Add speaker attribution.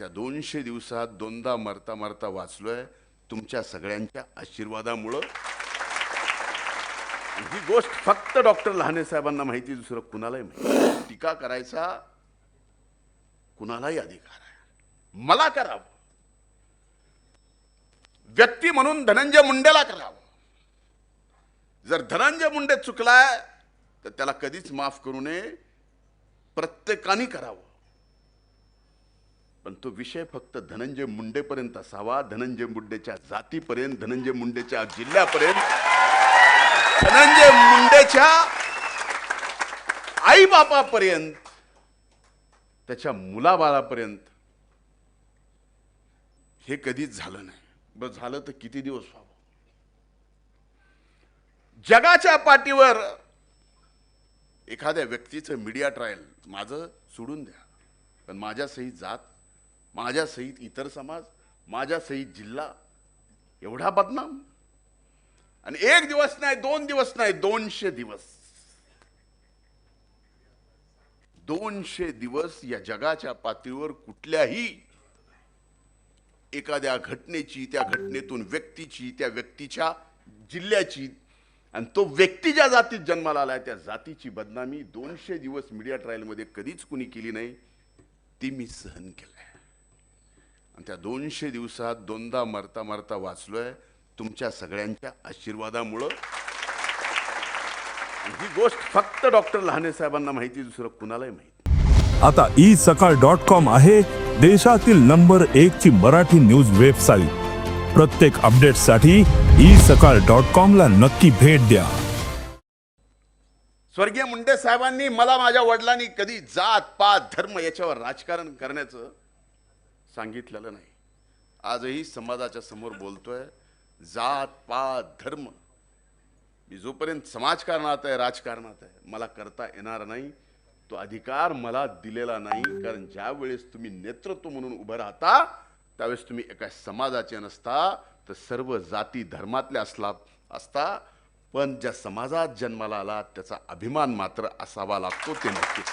Speaker 1: त्या 200 दिवसात दोनदा मरता मरता वाचलोय तुमच्या सगळ्यांच्या आशीर्वादामुळं. ही गोष्ट फक्त डॉक्टर लहाने साहेबांना माहिती, दुसरं कुणालाही माहिती. टीका करायचा कुणालाही अधिकार आहे. मला करावं, व्यक्ती म्हणून धनंजय मुंडेला करावं. जर धनंजय मुंडे चुकलाय तर त्याला कधीच माफ करू नये, प्रत्येकाने करावं. पण तो विषय फक्त धनंजय मुंडेपर्यंत असावा, धनंजय मुंडेच्या जातीपर्यंत, धनंजय मुंडेच्या जिल्ह्यापर्यंत, धनंजय मुंडेच्या आई बापापर्यंत, त्याच्या मुलाबाळापर्यंत हे कधीच झालं नाही. बस झालं तर किती दिवस व्हावं. जगाच्या पाठीवर एखाद्या व्यक्तीचं मीडिया ट्रायल माझं सोडून द्या, पण माझ्या सहित जात, माझ्या सहित इतर समाज, माझ्या सहित जिल्हा एवढा बदनाम. आणि एक दिवस नाही, 2 दिवस नाही, 200 दिवस, 200 दिवस या जगाच्या पातळीवर कुठल्याही एखाद्या घटनेची, त्या घटनेतून व्यक्तीची, त्या व्यक्तीच्या जिल्ह्याची, आणि तो व्यक्ती ज्या जातीत जन्माला आलाय त्या जातीची बदनामी 200 दिवस मीडिया ट्रायल मध्ये कधीच कुणी केली नाही, ती मी सहन केलंय. आणि त्या 200 दिवसात दोनदा मरता मरता वाचलोय तुमच्या सगळ्यांच्या आशीर्वादामुळं. ही गोष्ट फक्त डॉक्टर लहाने साहेबांना माहिती, दुसरं कुणालाही माहिती.
Speaker 2: आता isakal.com आहे देशातील नंबर 1 ची मराठी न्यूज वेबसाईट. प्रत्येक अपडेटसाठी isakal.com ला नक्की भेट द्या.
Speaker 1: स्वर्गीय मुंडे साहेबांनी मला, माझ्या वडिलांनी कधी जात पात धर्म याच्यावर राजकारण करण्याचं सांगितलेलं नाही. आजही समाजाच्या समोर बोलतोय, जात पात धर्म मी जोपर्यंत समाजकारणात आहे, राजकारणात आहे, मला करता येणार नाही. तो अधिकार मला दिलेला नाही. कारण ज्या वेळेस तुम्ही नेतृत्व म्हणून उभं राहता त्यावेळेस तुम्ही एका समाजाचे नसता, तर सर्व जाती धर्मातले असता. पण ज्या समाजात जन्माला आला त्याचा अभिमान मात्र असावा लागतो, ते नक्कीच.